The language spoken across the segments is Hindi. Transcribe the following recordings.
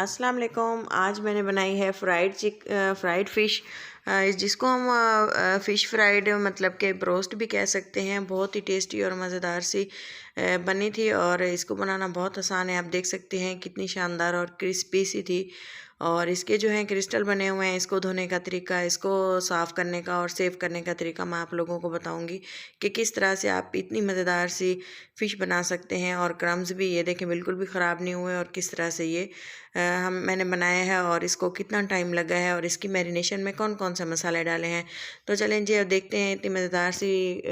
अस्सलाम वालेकुम। आज मैंने बनाई है फ्राइड फ़िश, जिसको हम फ़िश फ्राइड मतलब के ब्रोस्ट भी कह सकते हैं। बहुत ही टेस्टी और मज़ेदार सी बनी थी और इसको बनाना बहुत आसान है। आप देख सकते हैं कितनी शानदार और क्रिस्पी सी थी। और इसके जो हैं क्रिस्टल बने हुए हैं। इसको धोने का तरीका, इसको साफ़ करने का और सेव करने का तरीका मैं आप लोगों को बताऊंगी कि किस तरह से आप इतनी मज़ेदार सी फ़िश बना सकते हैं। और क्रम्स भी ये देखें बिल्कुल भी ख़राब नहीं हुए और किस तरह से ये मैंने बनाया है और इसको कितना टाइम लगा है और इसकी मैरिनेशन में कौन कौन से मसाले डाले हैं। तो चलें जी, अब देखते हैं इतनी मज़ेदार सी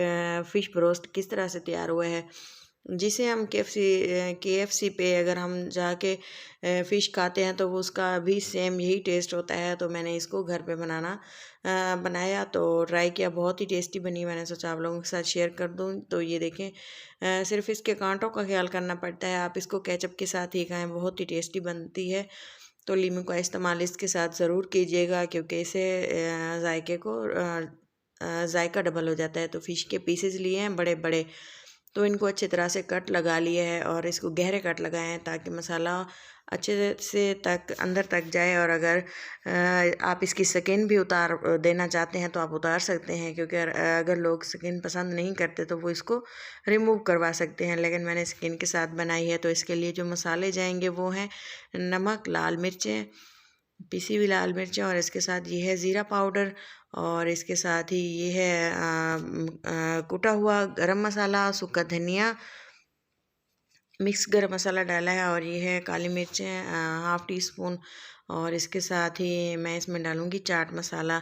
फ़िश ब्रोस्ट किस तरह से तैयार हुए है, जिसे हम KFC पे अगर हम जाके फ़िश खाते हैं तो वो उसका भी सेम यही टेस्ट होता है। तो मैंने इसको घर पे बनाया तो ट्राई किया, बहुत ही टेस्टी बनी। मैंने सोचा आप लोगों के साथ शेयर कर दूं। तो ये देखें, सिर्फ इसके कांटों का ख्याल करना पड़ता है। आप इसको केचप के साथ ही खाएं, बहुत ही टेस्टी बनती है। तो लीमू का इस्तेमाल इसके साथ ज़रूर कीजिएगा, क्योंकि इसे जायका डबल हो जाता है। तो फ़िश के पीसेस लिए हैं बड़े बड़े, तो इनको अच्छी तरह से कट लगा लिए है और इसको गहरे कट लगाए हैं ताकि मसाला अच्छे से तक अंदर तक जाए। और अगर आप इसकी स्किन भी उतार देना चाहते हैं तो आप उतार सकते हैं, क्योंकि अगर लोग स्किन पसंद नहीं करते तो वो इसको रिमूव करवा सकते हैं। लेकिन मैंने स्किन के साथ बनाई है। तो इसके लिए जो मसाले जाएंगे वो हैं नमक, लाल मिर्चें, पिसी हुई लाल मिर्चें, और इसके साथ ये है ज़ीरा पाउडर, और इसके साथ ही ये है कुटा हुआ गरम मसाला, सूखा धनिया, मिक्स गरम मसाला डाला है, और ये है काली मिर्चें हाफ़ टी स्पून। और इसके साथ ही मैं इसमें डालूँगी चाट मसाला।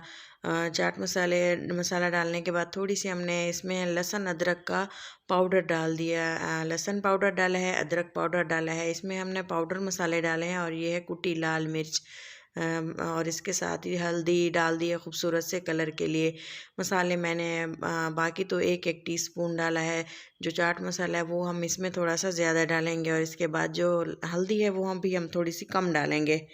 मसाला डालने के बाद थोड़ी सी हमने इसमें लहसुन अदरक का पाउडर डाल दिया। लहसुन पाउडर डाला है, अदरक पाउडर डाला है, इसमें हमने पाउडर मसाले डाले हैं। और ये है कुटी लाल मिर्च, और इसके साथ ही हल्दी डाल दी है खूबसूरत से कलर के लिए। मसाले मैंने बाकी तो एक एक टीस्पून डाला है। जो चाट मसाला है वो हम इसमें थोड़ा सा ज़्यादा डालेंगे, और इसके बाद जो हल्दी है वो हम थोड़ी सी कम डालेंगे।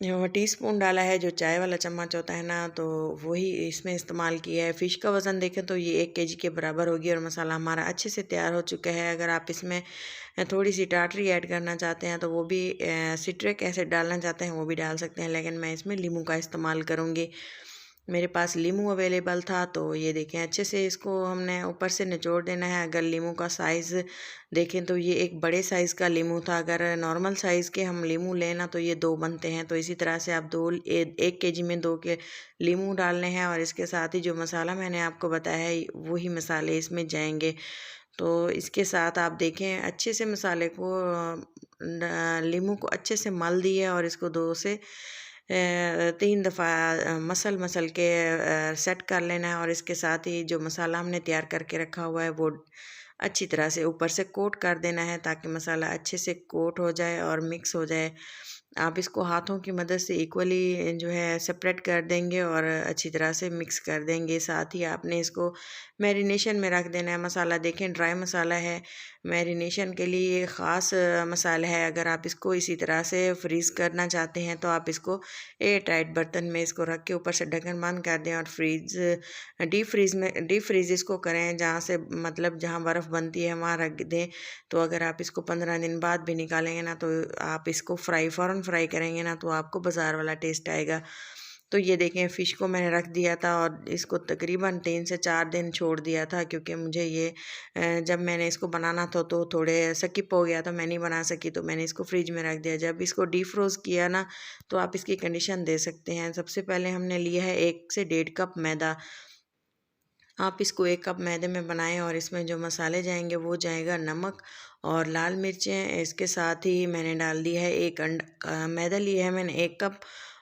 टीस्पून डाला है, जो चाय वाला चम्मच होता है ना, तो वही इसमें इस्तेमाल किया है। फ़िश का वज़न देखें तो ये 1 केजी के बराबर होगी, और मसाला हमारा अच्छे से तैयार हो चुका है। अगर आप इसमें थोड़ी सी टाटरी ऐड करना चाहते हैं तो वो भी, सिट्रिक एसिड डालना चाहते हैं वो भी डाल सकते हैं, लेकिन मैं इसमें नींबू का इस्तेमाल करूँगी। मेरे पास लीमू अवेलेबल था, तो ये देखें अच्छे से इसको हमने ऊपर से निचोड़ देना है। अगर लीमू का साइज़ देखें तो ये एक बड़े साइज़ का लीमू था। अगर नॉर्मल साइज़ के हम लीमू लेना तो ये 2 बनते हैं। तो इसी तरह से आप 1 केजी में 2 के लीमू डालने हैं, और इसके साथ ही जो मसाला मैंने आपको बताया है वही मसाले इसमें जाएंगे। तो इसके साथ आप देखें अच्छे से मसाले को, लीमू को अच्छे से मल दिए, और इसको 2 से 3 दफ़ा मसल मसल के सेट कर लेना है। और इसके साथ ही जो मसाला हमने तैयार करके रखा हुआ है वो अच्छी तरह से ऊपर से कोट कर देना है, ताकि मसाला अच्छे से कोट हो जाए और मिक्स हो जाए। आप इसको हाथों की मदद से इक्वली जो है सेपरेट कर देंगे और अच्छी तरह से मिक्स कर देंगे। साथ ही आपने इसको मैरिनेशन में रख देना है। मसाला देखें ड्राई मसाला है, मैरिनेशन के लिए ये ख़ास मसाला है। अगर आप इसको इसी तरह से फ्रीज़ करना चाहते हैं तो आप इसको एयर टाइट बर्तन में इसको रख के ऊपर से ढक्कन बंद कर दें, और डीप फ्रीज़ इसको करें, जहाँ से मतलब जहाँ बर्फ़ बनती है वहाँ रख दें। तो अगर आप इसको 15 दिन बाद भी निकालेंगे ना, तो आप इसको फ़ौरन फ्राई करेंगे ना, तो आपको बाज़ार वाला टेस्ट आएगा। तो ये देखें फ़िश को मैंने रख दिया था और इसको तकरीबन 3 से 4 दिन छोड़ दिया था, क्योंकि मुझे ये जब मैंने इसको बनाना था तो थोड़े स्किप हो गया, तो मैं नहीं बना सकी, तो मैंने इसको फ्रिज में रख दिया। जब इसको डीफ्रोज़ किया ना, तो आप इसकी कंडीशन दे सकते हैं। सबसे पहले हमने लिया है 1 से 1.5 कप मैदा। आप इसको 1 कप मैदे में बनाएं, और इसमें जो मसाले जाएंगे वो जाएगा नमक और लाल मिर्चें। इसके साथ ही मैंने डाल दी है मैदा लिया है मैंने 1 कप।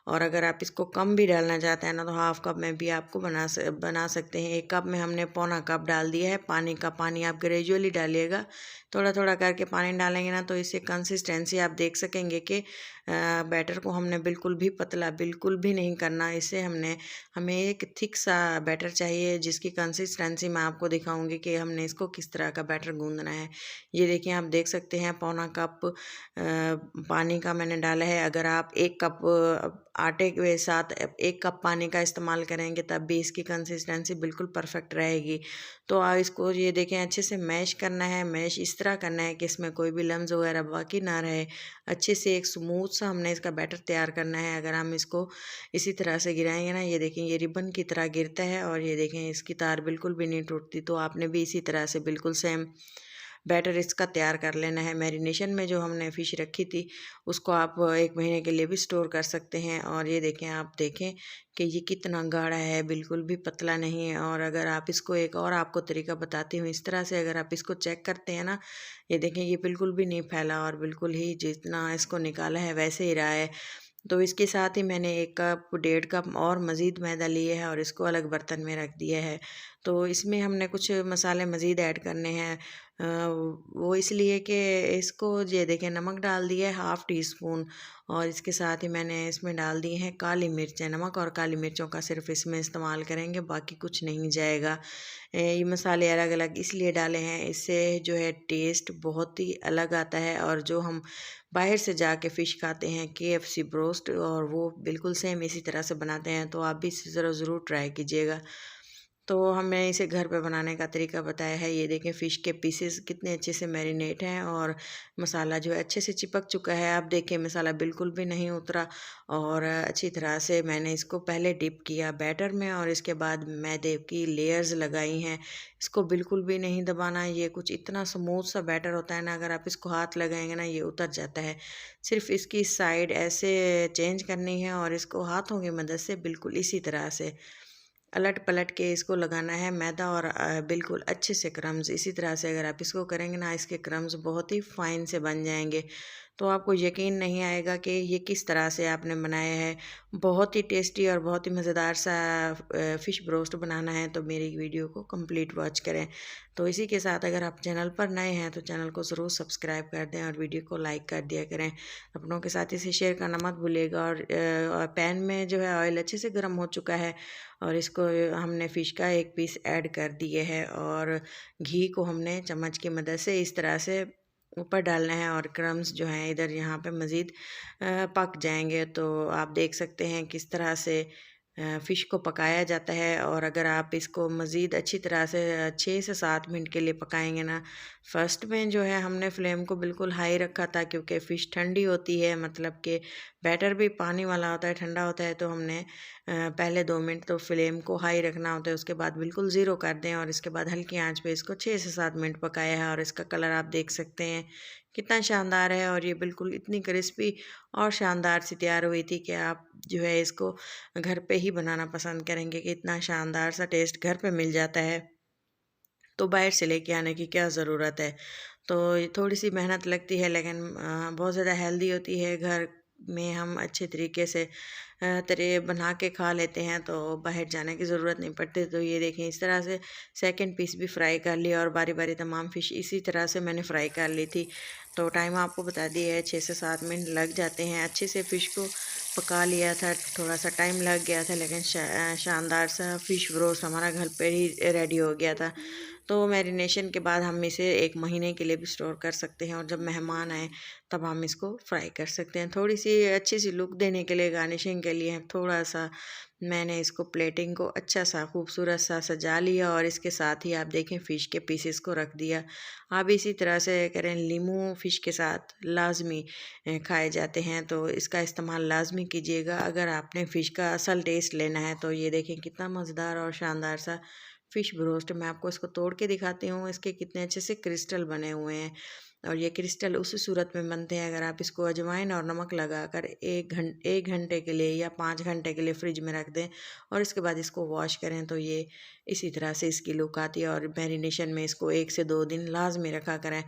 और अगर आप इसको कम भी डालना चाहते हैं ना, तो हाफ़ कप में भी आपको बना सकते हैं। 1 कप में हमने पौना कप डाल दिया है पानी का। पानी आप ग्रेजुअली डालिएगा, थोड़ा थोड़ा करके पानी डालेंगे ना, तो इससे कंसिस्टेंसी आप देख सकेंगे कि बैटर को हमने बिल्कुल भी पतला बिल्कुल भी नहीं करना। इससे हमें एक थिक सा बैटर चाहिए, जिसकी कंसिस्टेंसी मैं आपको दिखाऊंगी कि हमने इसको किस तरह का बैटर गूंदना है। ये देखिए, आप देख सकते हैं पौना कप पानी का मैंने डाला है। अगर आप 1 कप आटे के साथ 1 कप पानी का इस्तेमाल करेंगे तब भी इसकी कंसिस्टेंसी बिल्कुल परफेक्ट रहेगी। तो इसको ये देखें अच्छे से मैश करना है। मैश इस तरह करना है कि इसमें कोई भी लम्स वगैरह बाकी ना रहे। अच्छे से एक स्मूथ सा हमने इसका बैटर तैयार करना है। अगर हम इसको इसी तरह से गिराएंगे ना, ये देखें ये रिबन की तरह गिरता है और ये देखें इसकी तार बिल्कुल भी नहीं टूटती। तो आपने भी इसी तरह से बिल्कुल सेम बैटर इसका तैयार कर लेना है। मैरिनेशन में जो हमने फ़िश रखी थी उसको आप 1 महीने के लिए भी स्टोर कर सकते हैं। और ये देखें, आप देखें कि ये कितना गाढ़ा है, बिल्कुल भी पतला नहीं है। और अगर आप इसको एक और आपको तरीका बताती हूँ, इस तरह से अगर आप इसको चेक करते हैं ना, ये देखें ये बिल्कुल भी नहीं फैला और बिल्कुल ही जितना इसको निकाला है वैसे ही रहा है। तो इसके साथ ही मैंने 1 कप 1.5 कप और मज़ीद मैदा लिए है और इसको अलग बर्तन में रख दिया है। तो इसमें हमने कुछ मसाले मज़ीद ऐड करने हैं। वो इसलिए कि इसको ये देखें नमक डाल दिया है 1/2 टी स्पून और इसके साथ ही मैंने इसमें डाल दिए हैं काली मिर्चें। नमक और काली मिर्चों का सिर्फ इसमें इस्तेमाल करेंगे, बाकी कुछ नहीं जाएगा। ये मसाले अलग अलग इसलिए डाले हैं, इससे जो है टेस्ट बहुत ही अलग आता है। और जो हम बाहर से जाके फ़िश खाते हैं KFC ब्रोस्ट, और वो बिल्कुल सेम इसी तरह से बनाते हैं। तो आप भी इसे ज़रूर ट्राई कीजिएगा। तो हमने इसे घर पे बनाने का तरीका बताया है। ये देखें फ़िश के पीसेस कितने अच्छे से मैरिनेट हैं और मसाला जो है अच्छे से चिपक चुका है। आप देखें मसाला बिल्कुल भी नहीं उतरा और अच्छी तरह से मैंने इसको पहले डिप किया बैटर में और इसके बाद मैदे की लेयर्स लगाई हैं। इसको बिल्कुल भी नहीं दबाना, ये कुछ इतना स्मूथ सा बैटर होता है ना, अगर आप इसको हाथ लगाएंगे ना ये उतर जाता है। सिर्फ इसकी साइड ऐसे चेंज करनी है और इसको हाथों की मदद से बिल्कुल इसी तरह से अलट पलट के इसको लगाना है मैदा और बिल्कुल अच्छे से क्रम्स इसी तरह से अगर आप इसको करेंगे ना, इसके क्रम्स बहुत ही फाइन से बन जाएंगे। तो आपको यकीन नहीं आएगा कि ये किस तरह से आपने बनाया है। बहुत ही टेस्टी और बहुत ही मज़ेदार सा फ़िश ब्रोस्ट बनाना है तो मेरी वीडियो को कंप्लीट वॉच करें। तो इसी के साथ अगर आप चैनल पर नए हैं तो चैनल को ज़रूर सब्सक्राइब कर दें और वीडियो को लाइक कर दिया करें। अपनों के साथ इसे शेयर करना मत भूलिएगा। और पैन में जो है ऑयल अच्छे से गर्म हो चुका है और इसको हमने फ़िश का 1 पीस ऐड कर दिए है और घी को हमने चम्मच की मदद से इस तरह से ऊपर डालना है और क्रम्स जो हैं इधर यहाँ पे मज़ीद पक जाएंगे। तो आप देख सकते हैं किस तरह से फ़िश को पकाया जाता है। और अगर आप इसको मज़ीद अच्छी तरह से 6 से 7 मिनट के लिए पकाएंगे ना, फ़र्स्ट में जो है हमने फ्लेम को बिल्कुल हाई रखा था क्योंकि फ़िश ठंडी होती है, मतलब कि बैटर भी पानी वाला होता है, ठंडा होता है। तो हमने पहले 2 मिनट तो फ्लेम को हाई रखना होता है, उसके बाद बिल्कुल ज़ीरो कर दें और इसके बाद हल्की आंच पे इसको 6 से 7 मिनट पकाया है। और इसका कलर आप देख सकते हैं कितना शानदार है और ये बिल्कुल इतनी क्रिस्पी और शानदार सी तैयार हुई थी कि आप जो है इसको घर पे ही बनाना पसंद करेंगे कि इतना शानदार सा टेस्ट घर पे मिल जाता है, तो बाहर से लेके आने की क्या ज़रूरत है। तो ये थोड़ी सी मेहनत लगती है लेकिन बहुत ज़्यादा हेल्दी होती है। घर में हम अच्छे तरीके से तरह बना के खा लेते हैं तो बाहर जाने की ज़रूरत नहीं पड़ती। तो ये देखें इस तरह से सेकंड पीस भी फ्राई कर लिया और बारी बारी तमाम फ़िश इसी तरह से मैंने फ्राई कर ली थी। तो टाइम आपको बता दिया है 6 से 7 मिनट लग जाते हैं। अच्छे से फ़िश को पका लिया था, थोड़ा सा टाइम लग गया था लेकिन शानदार सा फ़िश ब्रोस्ट हमारा घर पे ही रेडी हो गया था। तो मैरिनेशन के बाद हम इसे 1 महीने के लिए भी स्टोर कर सकते हैं और जब मेहमान आए तब हम इसको फ्राई कर सकते हैं। थोड़ी सी अच्छी सी लुक देने के लिए गार्निशिंग के लिए थोड़ा सा मैंने इसको प्लेटिंग को अच्छा सा खूबसूरत सा सजा लिया और इसके साथ ही आप देखें फ़िश के पीसेस को रख दिया। आप इसी तरह से करें, लीमू फ़िश के साथ लाजमी खाए जाते हैं तो इसका इस्तेमाल लाजमी कीजिएगा अगर आपने फ़िश का असल टेस्ट लेना है। तो ये देखें कितना मज़ेदार और शानदार सा फ़िश ब्रोस्ट। मैं आपको इसको तोड़ के दिखाती हूँ, इसके कितने अच्छे से क्रिस्टल बने हुए हैं और ये क्रिस्टल उसी सूरत में बनते हैं अगर आप इसको अजवाइन और नमक लगाकर 1 घंटे के लिए या 5 घंटे के लिए फ्रिज में रख दें और इसके बाद इसको वॉश करें तो ये इसी तरह से इसकी लुक आती है। और मैरिनेशन में इसको 1 से 2 दिन लाजमी रखा करें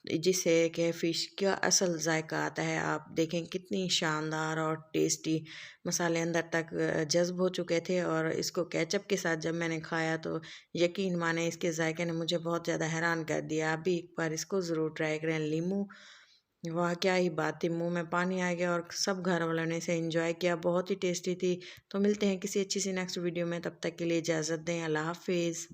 जिससे कि फ़िश का असल जायका आता है। आप देखें कितनी शानदार और टेस्टी मसाले अंदर तक जज़्ब हो चुके थे और इसको केचप के साथ जब मैंने खाया तो यकीन माने इसके जायके ने मुझे बहुत ज़्यादा हैरान कर दिया। आप भी एक बार इसको ज़रूर ट्राई करें। लीमू, वाह क्या ही बात थी, मुंह में पानी आ गया और सब घर वालों ने इसे एंजॉय किया, बहुत ही टेस्टी थी। तो मिलते हैं किसी अच्छी सी नेक्स्ट वीडियो में, तब तक के लिए इजाज़त दें। अल्लाह हाफिज़।